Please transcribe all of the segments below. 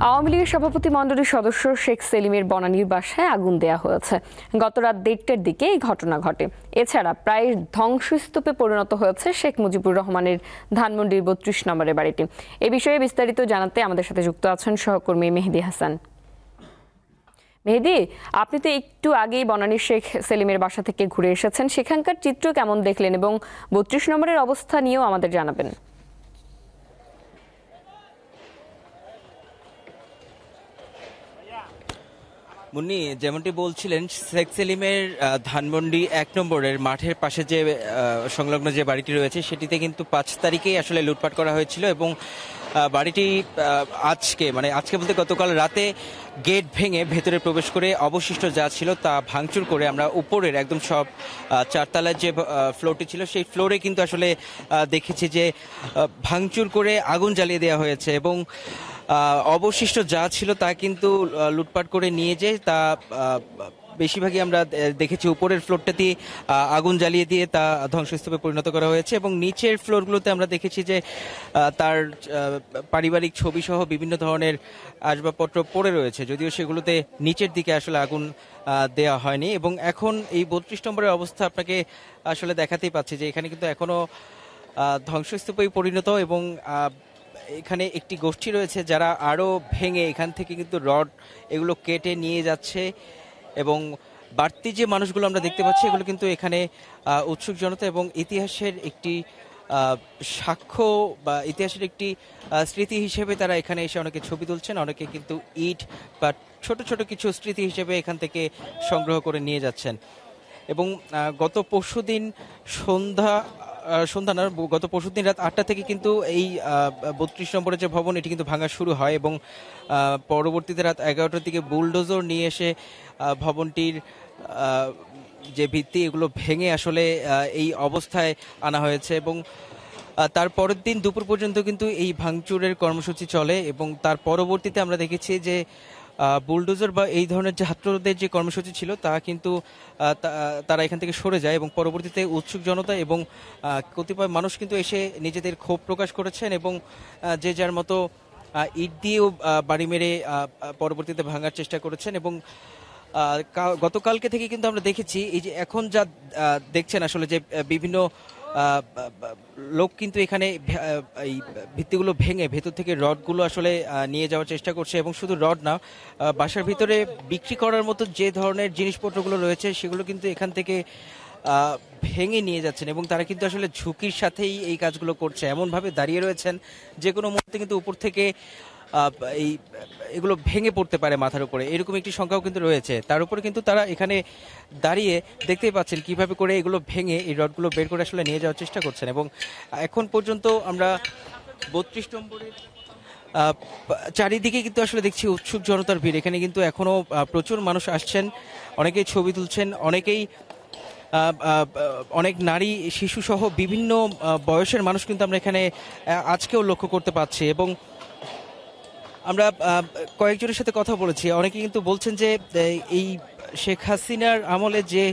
আওয়ামী লীগের সভাপতি মণ্ডলীর সদস্য শেখ সেলিমের বনানীর বাসায় আগুন দেয়া হয়েছে। গত রাত 1টার দিকে এই ঘটনা ঘটে। এছাড়া প্রায় ধ্বংসস্তূপে পরিণত হয়েছে শেখ মুজিবুর রহমানের ধানমন্ডির 32 নম্বরের বাড়িটি। এ বিষয়ে বিস্তারিত জানাতে আমাদের সাথে যুক্ত আছেন সহকর্মী মেহেদি হাসান। মেহেদি, আপনি তো একটু আগেই বনানীর শেখ সেলিমের বাসা থেকে ঘুরে এসেছেন, সেখানকার চিত্র কেমন দেখলেন এবং 32 নম্বরের অবস্থা নিয়েও আমাদের জানাবেন। মুন্নি, যেমনটি বলছিলেন, শেখ সেলিমের ধানমন্ডি 1 নম্বরের মাঠের পাশে যে সংলগ্ন যে বাড়িটি রয়েছে সেটিতে কিন্তু 5 তারিখেই আসলে লুটপাট করা হয়েছিল এবং বাড়িটি আজকে বলতে গতকাল রাতে গেট ভেঙে ভেতরে প্রবেশ করে অবশিষ্ট যা ছিল তা ভাঙচুর করে আমরা উপরের একদম সব 4 তলার যে ফ্লোরটি ছিল সেই ফ্লোরে কিন্তু আসলে দেখেছি যে ভাঙচুর করে আগুন জ্বালিয়ে দেওয়া হয়েছে এবং অবশিষ্ট যা ছিল তা কিন্তু লুটপাট করে নিয়ে যায়। তা বেশিরভাগই আমরা দেখেছি উপরের ফ্লোরটাতে আগুন জ্বালিয়ে দিয়ে তা ধ্বংসস্তূপে পরিণত করা হয়েছে এবং নিচের ফ্লোরগুলোতে আমরা দেখেছি যে তার পারিবারিক ছবি সহ বিভিন্ন ধরনের আসবাবপত্র পড়ে রয়েছে, যদিও সেগুলোতে নিচের দিকে আসলে আগুন দেওয়া হয়নি। এবং এখন এই 32 নম্বরের অবস্থা আপনাকে আসলে দেখাতেই পাচ্ছি যে এখানে কিন্তু এখনো ধ্বংসস্তূপেই পরিণত এবং এখানে একটি গোষ্ঠী রয়েছে যারা আরও ভেঙে এখান থেকে কিন্তু রড এগুলো কেটে নিয়ে যাচ্ছে এবং বাড়তি যে মানুষগুলো আমরা দেখতে পাচ্ছি এগুলো কিন্তু এখানে উৎসুক জনতা এবং ইতিহাসের একটি সাক্ষ্য বা ইতিহাসের একটি স্মৃতি হিসেবে তারা এখানে এসে অনেকে ছবি তুলছেন, অনেকে কিন্তু ইট বা ছোট ছোট কিছু স্মৃতি হিসেবে এখান থেকে সংগ্রহ করে নিয়ে যাচ্ছেন। এবং গত পরশুদিন গত পরশুদিন রাত 8টা থেকে কিন্তু এই 32 নম্বরের যে ভবন এটি কিন্তু ভাঙা শুরু হয় এবং পরবর্তীতে রাত 11টার দিকে বুলডোজার নিয়ে এসে ভবনটির যে ভিত্তি এগুলো ভেঙে আসলে এই অবস্থায় আনা হয়েছে এবং তার পরের দিন দুপুর পর্যন্ত কিন্তু এই ভাঙচুরের কর্মসূচি চলে এবং তার পরবর্তীতে আমরা দেখেছি যে বুলডোজার বা এই ধরনের ছাত্রদের যে কর্মসূচি ছিল তা কিন্তু তারা এখান থেকে সরে যায় এবং পরবর্তীতে উৎসুক জনতা এবং কতিপয় মানুষ কিন্তু এসে নিজেদের ক্ষোভ প্রকাশ করেছেন এবং যে যার মতো ইট দিয়েও বাড়ি মেরে পরবর্তীতে ভাঙার চেষ্টা করেছেন। এবং গতকালকে থেকে কিন্তু আমরা দেখেছি এই যে এখন যা দেখছেন আসলে যে বিভিন্ন লোক কিন্তু এখানে এই ভিত্তিগুলো ভেঙে ভেতর থেকে রডগুলো আসলে নিয়ে যাওয়ার চেষ্টা করছে এবং শুধু রড না, বাসার ভিতরে বিক্রি করার মতো যে ধরনের জিনিসপত্রগুলো রয়েছে সেগুলো কিন্তু এখান থেকে ভেঙে নিয়ে যাচ্ছেন এবং তারা কিন্তু আসলে ঝুঁকির সাথেই এই কাজগুলো করছে, এমনভাবে দাঁড়িয়ে রয়েছেন যে কোনো মুহূর্তে কিন্তু উপর থেকে এগুলো ভেঙে পড়তে পারে মাথার উপরে, এরকম একটি সংখ্যাও কিন্তু রয়েছে। তার উপরে কিন্তু তারা এখানে দাঁড়িয়ে দেখতেই পাচ্ছেন কিভাবে করে এগুলো ভেঙে এই রডগুলো বের করে আসলে নিয়ে যাওয়ার চেষ্টা করছেন। এবং এখন পর্যন্ত আমরা 32 নম্বরের চারিদিকে কিন্তু আসলে দেখছি উৎসুক জনতার ভিড়। এখানে কিন্তু এখনো প্রচুর মানুষ আসছেন, অনেকেই ছবি তুলছেন, অনেক নারী শিশু সহ বিভিন্ন বয়সের মানুষ কিন্তু আমরা এখানে আজকেও লক্ষ্য করতে পারছি। এবং আমরা কয়েকজনের সাথে কথা বলেছি, অনেকে কিন্তু বলছেন যে এই শেখ হাসিনার আমলে যে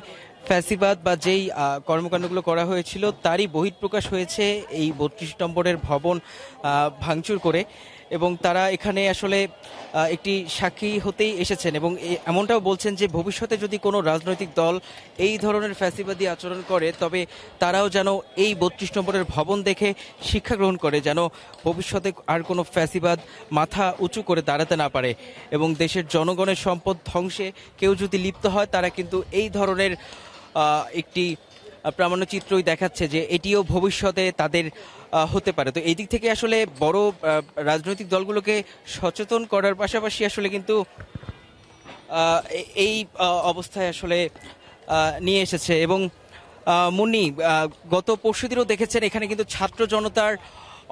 ফ্যাসিবাদ বা যেই কর্মকাণ্ডগুলো করা হয়েছিল তারই বহিঃপ্রকাশ হয়েছে এই 32 নম্বরের ভবন ভাঙচুর করে এবং তারা এখানে আসলে একটি সাক্ষী হতেই এসেছেন এবং এমনটাও বলছেন যে ভবিষ্যতে যদি কোনো রাজনৈতিক দল এই ধরনের ফ্যাসিবাদী আচরণ করে তবে তারাও যেন এই 32 নম্বরের ভবন দেখে শিক্ষা গ্রহণ করে, যেন ভবিষ্যতে আর কোনো ফ্যাসিবাদ মাথা উঁচু করে দাঁড়াতে না পারে এবং দেশের জনগণের সম্পদ ধ্বংসে কেউ যদি লিপ্ত হয় তারা কিন্তু এই ধরনের একটি প্রামাণ্য চিত্রই দেখাচ্ছে যে এটিও ভবিষ্যতে তাদের হতে পারে। তো এই দিক থেকে আসলে বড় রাজনৈতিক দলগুলোকে সচেতন করার পাশাপাশি আসলে কিন্তু এই অবস্থায় আসলে নিয়ে এসেছে। এবং মুন্নি, গত পরশুদিনও দেখেছেন এখানে কিন্তু ছাত্র জনতার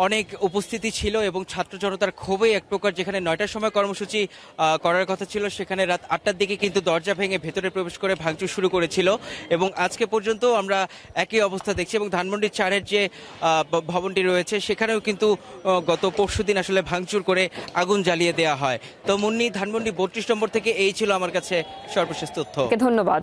অনেক উপস্থিতি ছিল এবং ছাত্র জনতার ক্ষোভে এক প্রকার যেখানে 9টার সময় কর্মসূচি করার কথা ছিল সেখানে রাত 8টার দিকে কিন্তু দরজা ভেঙে ভেতরে প্রবেশ করে ভাঙচুর শুরু করেছিল এবং আজকে পর্যন্ত আমরা একই অবস্থা দেখছি। এবং ধানমন্ডি 4-এর যে ভবনটি রয়েছে সেখানেও কিন্তু গত পরশুদিন আসলে ভাঙচুর করে আগুন জ্বালিয়ে দেওয়া হয়। তো মুন্নি, ধানমন্ডি 32 নম্বর থেকে এই ছিল আমার কাছে সর্বশেষ তথ্য। ধন্যবাদ।